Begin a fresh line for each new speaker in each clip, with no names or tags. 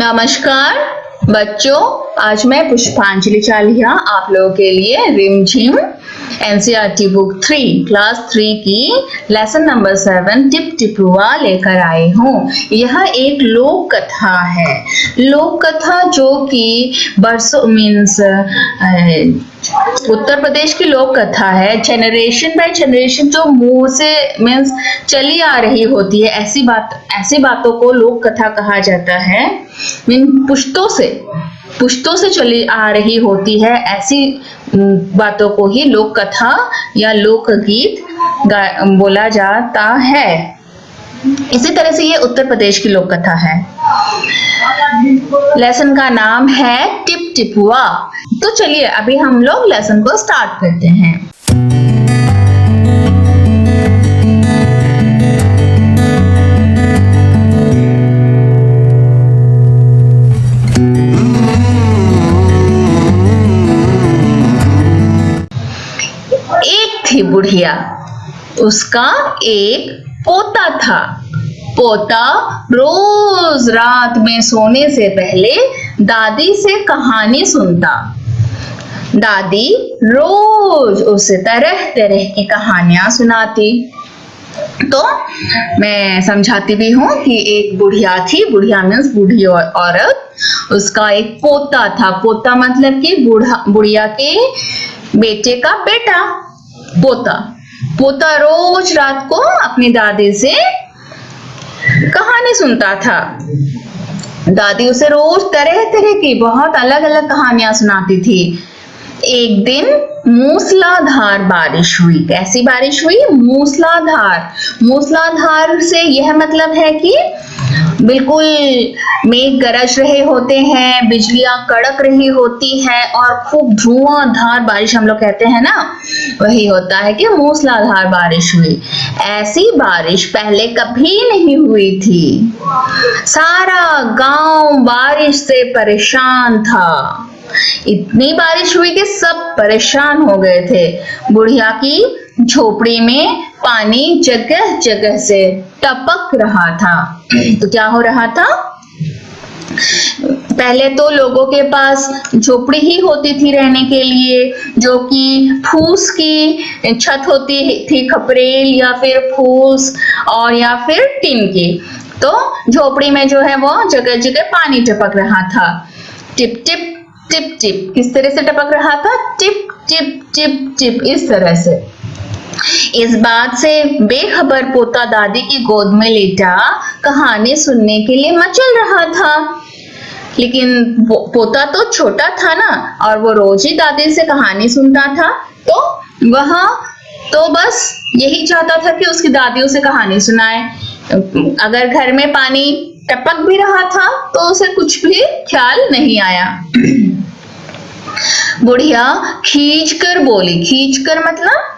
नमस्कार बच्चों, आज मैं पुष्पांजलि चालिया आप लोगों के लिए रिमझिम एनसीईआरटी बुक 3 क्लास 3 की लेसन नंबर 7 टिप टिपुआ लेकर आई हूँ। यह एक लोक कथा है, लोक कथा जो कि बरसों उत्तर प्रदेश की लोक कथा है। जनरेशन बाय जनरेशन जो मुंह से मीन्स चली आ रही होती है, ऐसी बातों को लोक कथा कहा जाता है। पुश्तों से चली आ रही होती है, ऐसी बातों को ही लोक कथा या लोक गीत बोला जाता है। इसी तरह से ये उत्तर प्रदेश की लोक कथा है। लेसन का नाम है टिप टिपुआ। तो चलिए अभी हम लोग लेसन को स्टार्ट करते हैं। एक थी बुढ़िया, उसका एक पोता था। पोता रोज रात में सोने से पहले दादी से कहानी सुनता। दादी रोज उसे तरह तरह की कहानियां सुनाती। तो मैं समझाती भी हूँ कि एक बुढ़िया थी, बुढ़िया मीन्स बूढ़ी औरत, उसका एक पोता था। पोता मतलब कि बुढ़िया के बेटे का बेटा पोता रोज रात को अपनी दादी से कहानी सुनता था। दादी उसे रोज तरह तरह की बहुत अलग अलग कहानियां सुनाती थी। एक दिन मूसलाधार बारिश हुई। कैसी बारिश हुई? मूसलाधार से यह मतलब है कि बिल्कुल मेघ गरज रहे होते हैं, बिजलियां कड़क रही होती है और खूब धुआंधार बारिश हम लोग कहते हैं ना, वही होता है कि मूसलाधार बारिश हुई। ऐसी बारिश पहले कभी नहीं हुई थी। सारा गांव बारिश से परेशान था। इतनी बारिश हुई कि सब परेशान हो गए थे। बुढ़िया की झोपड़ी में पानी जगह जगह से टपक रहा था। तो क्या हो रहा था? पहले तो लोगों के पास झोपड़ी ही होती थी रहने के लिए, जो कि फूस की छत होती थी, खपरेल या फिर फूस और या फिर टिन की। तो झोपड़ी में जो है वो जगह जगह पानी टपक रहा था। Tip tip tip tip. किस तरह से टपक रहा था? टिप टिप टिप टिप, इस तरह से। इस बात से बेखबर पोता दादी की गोद में लेटा कहानी सुनने के लिए मचल रहा था। लेकिन पोता तो छोटा था ना, और वो रोज ही दादी से कहानी सुनता था, तो वह तो बस यही चाहता था कि उसकी दादी उसे कहानी सुनाए। अगर घर में पानी टपक भी रहा था तो उसे कुछ भी ख्याल नहीं आया। बुढ़िया खींचकर बोली। खींचकर मतलब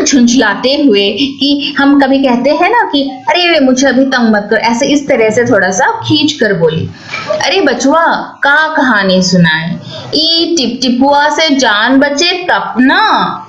झुंझलाते हुए, कि हम कभी कहते हैं ना कि अरे मुझे अभी तंग मत कर, ऐसे इस तरह से थोड़ा सा खींच कर बोली। अरे बचवा, का कहानी सुनाए? ई टिप टिपुआ से जान बचे तब ना।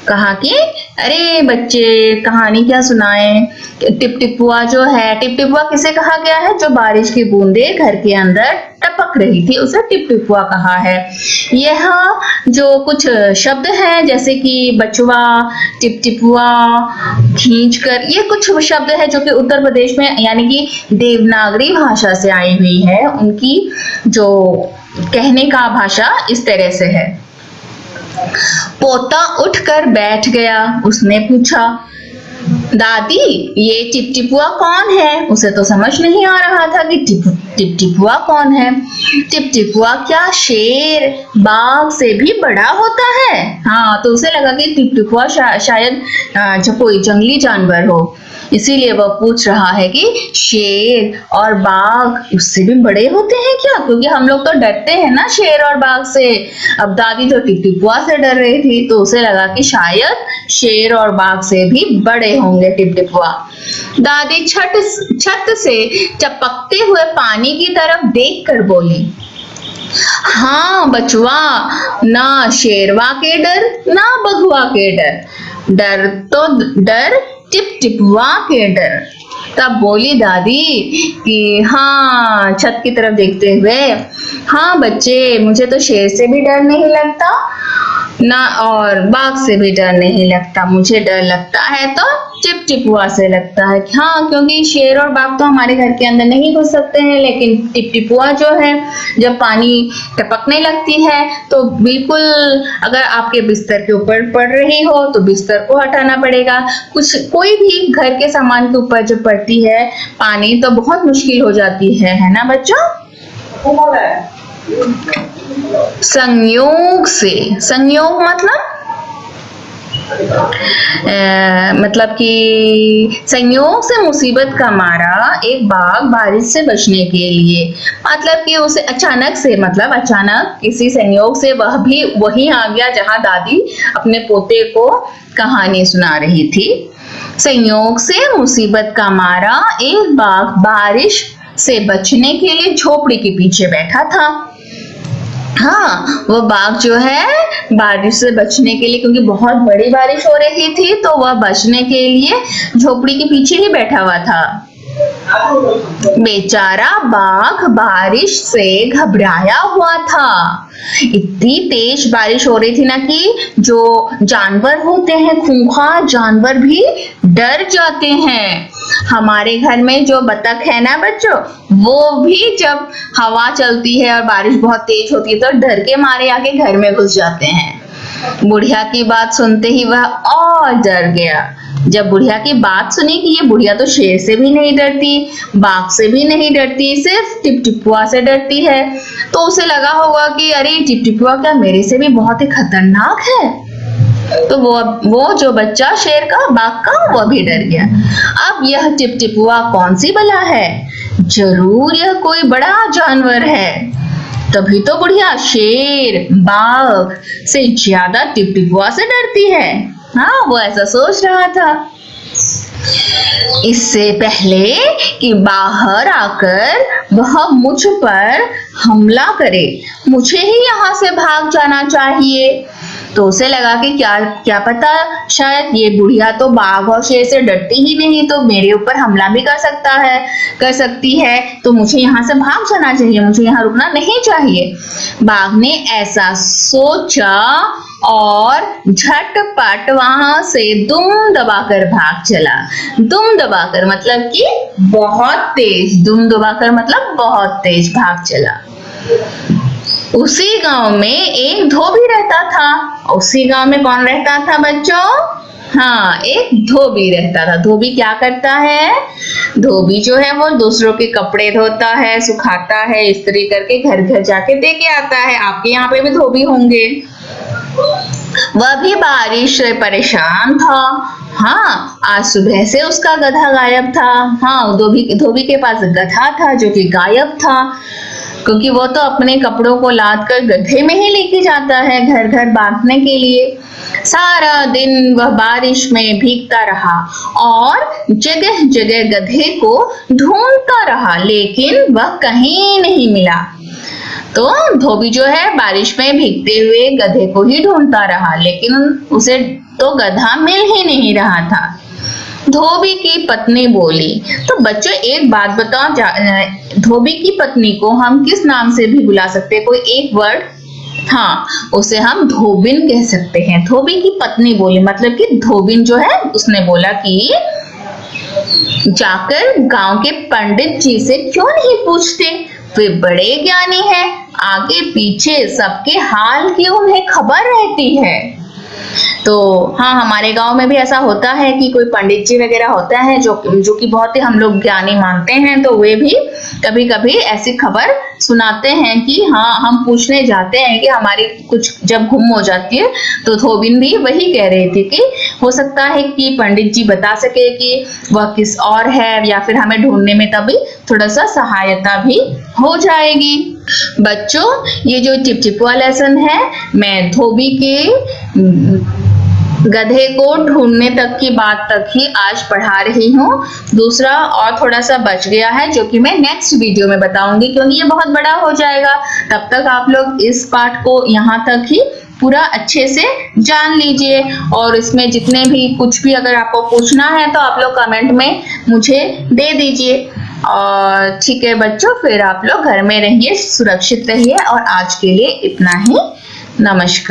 कहा कि अरे बच्चे, कहानी क्या सुनाए? टिप टिपुआ जो है, टिप टिपुआ किसे कहा गया है? जो बारिश की बूंदे घर के अंदर टपक रही थी, उसे टिप टिपुआ कहा है। यह जो कुछ शब्द हैं जैसे कि बचवा, टिप टिपुआ, खींचकर, ये कुछ शब्द है जो कि उत्तर प्रदेश में यानी कि देवनागरी भाषा से आई हुई है। उनकी जो कहने का भाषा इस तरह से है। पोता उठकर बैठ गया। उसने पूछा, दादी ये टिप टिपुआ कौन है? उसे तो समझ नहीं आ रहा था कि टिप टिपुआ कौन है। टिप टिपुआ क्या शेर बाघ से भी बड़ा होता है? हाँ, तो उसे लगा कि टिप टिपुआ शायद जो कोई जंगली जानवर हो, इसीलिए वह पूछ रहा है कि शेर और बाघ उससे भी बड़े होते हैं क्या? क्योंकि हम लोग तो डरते हैं ना शेर और बाघ से। अब दादी तो टिप टिपुआ से डर रही थी, तो उसे लगा कि शायद शेर और बाघ से भी बड़े होंगे टिप टिपुआ। दादी छत से टपकते हुए पानी की तरफ देखकर बोली, हाँ बचवा, ना शेरवा के डर ना बघवा के डर, डर टिप टिपुआ के डर। तब बोली दादी कि हाँ, छत की तरफ देखते हुए, हाँ बच्चे, मुझे तो शेर से भी डर नहीं लगता ना और बाघ से भी डर नहीं लगता, मुझे डर लगता है तो टिपटिपुआ से लगता है। हाँ, क्योंकि शेर और बाघ तो हमारे घर के अंदर नहीं घुस सकते हैं, लेकिन टिपटिपुआ जो है जब पानी टपकने लगती है तो बिल्कुल अगर आपके बिस्तर के ऊपर पड़ रही हो तो बिस्तर को हटाना पड़ेगा। कोई भी घर के सामान के ऊपर जब पड़ती है पानी तो बहुत मुश्किल हो जाती है ना बच्चों। संयोग से, संयोग मतलब कि संयोग से मुसीबत का मारा एक बाघ बारिश से बचने के लिए, मतलब कि उसे अचानक से, मतलब अचानक किसी संयोग से वह भी वही आ गया जहां दादी अपने पोते को कहानी सुना रही थी। संयोग से मुसीबत का मारा एक बाघ बारिश से बचने के लिए झोपड़ी के पीछे बैठा था। हाँ, वो बाघ जो है बारिश से बचने के लिए, क्योंकि बहुत बड़ी बारिश हो रही थी तो वह बचने के लिए झोपड़ी के पीछे ही बैठा हुआ था। बेचारा बाघ बारिश से घबराया हुआ था। इतनी तेज बारिश हो रही थी ना कि जो जानवर होते हैं, खूंखार जानवर भी डर जाते हैं। हमारे घर में जो बतख है ना बच्चों, वो भी जब हवा चलती है और बारिश बहुत तेज होती है तो डर के मारे आके घर में घुस जाते हैं। बुढ़िया की बात सुनते ही वह और डर गया। जब बुढ़िया की बात सुनी कि ये बुढ़िया तो शेर से भी नहीं डरती, बाघ से भी नहीं डरती, सिर्फ टिपटिपुआ से डरती है, तो उसे लगा होगा कि अरे टिपटिपुआ क्या मेरे से भी बहुत ही खतरनाक है। तो वो जो बच्चा शेर का, बाघ का, वह भी डर गया। अब यह टिपटिपुआ कौन सी बला है, जरूर यह कोई बड़ा जानवर है। तभी तो बुढ़िया शेर, बाघ से ज्यादा टिपटिपुआ से डरती है। हाँ, वो ऐसा सोच रहा था। इससे पहले कि बाहर आकर वह मुझ पर हमला करे, मुझे ही यहाँ से भाग जाना चाहिए। तो उसे लगा कि क्या पता, शायद ये बुढ़िया तो बाघ और शेर से डरती ही नहीं, तो मेरे ऊपर हमला भी कर सकती है, तो मुझे यहाँ से भाग जाना चाहिए, मुझे यहाँ रुकना नहीं चाहिए। बाघ ने ऐसा सोचा और झटपट वहां से दुम दबाकर भाग चला। दुम दबाकर मतलब कि बहुत तेज, दुम दबाकर मतलब बहुत तेज भाग चला। उसी गांव में एक धोबी रहता था। उसी गांव में कौन रहता था बच्चों? हाँ, एक धोबी रहता था। धोबी क्या करता है? धोबी जो है वो दूसरों के कपड़े धोता है, सुखाता है, इस्त्री करके घर घर जाके दे के आता है। आपके यहाँ पे भी धोबी होंगे। वह भी बारिश से परेशान था। हाँ, आज सुबह से उसका गधा गायब था। हाँ, धोबी के पास गधा था जो कि गायब था, क्योंकि वो तो अपने कपड़ों को लाद कर गधे में ही लेके जाता है घर घर बांटने के लिए। सारा दिन वह बारिश में भीगता रहा और जगह जगह गधे को ढूंढता रहा, लेकिन वह कहीं नहीं मिला। तो धोबी जो है बारिश में भीगते हुए गधे को ही ढूंढता रहा, लेकिन उसे तो गधा मिल ही नहीं रहा था। धोबी की पत्नी बोली। तो बच्चों एक बात बताओ, धोबी की पत्नी को हम किस नाम से भी बुला सकते हैं? कोई एक वर्ड? हाँ, उसे हम धोबिन कह सकते हैं। धोबी की पत्नी बोली मतलब कि धोबिन जो है उसने बोला कि जाकर गांव के पंडित जी से क्यों नहीं पूछते, वे बड़े ज्ञानी हैं, आगे पीछे सबके हाल की उन्हें खबर रहती है। तो हाँ, हमारे गांव में भी ऐसा होता है कि कोई पंडित जी वगैरह होता है जो कि बहुत ही हम लोग ज्ञानी मानते हैं, तो वे भी कभी कभी ऐसी खबर सुनाते हैं कि हाँ, हम पूछने जाते हैं कि हमारी कुछ जब गुम हो जाती है। तो धोबिन भी वही कह रही थी कि हो सकता है कि पंडित जी बता सके कि वह किस और है, या फिर हमें ढूंढने में तभी थोड़ा सा सहायता भी हो जाएगी। बच्चों, ये जो टिपटिपुआ लेसन है, मैं धोबी के गधे को ढूंढने तक की बात तक ही आज पढ़ा रही हूँ। दूसरा और थोड़ा सा बच गया है जो कि मैं नेक्स्ट वीडियो में बताऊंगी, क्योंकि ये बहुत बड़ा हो जाएगा। तब तक आप लोग इस पाठ को यहाँ तक ही पूरा अच्छे से जान लीजिए। और इसमें जितने भी कुछ भी अगर आपको पूछना है तो आप लोग कमेंट में मुझे दे दीजिए। और ठीक है बच्चों, फिर आप लोग घर में रहिए, सुरक्षित रहिए, और आज के लिए इतना ही। नमस्कार।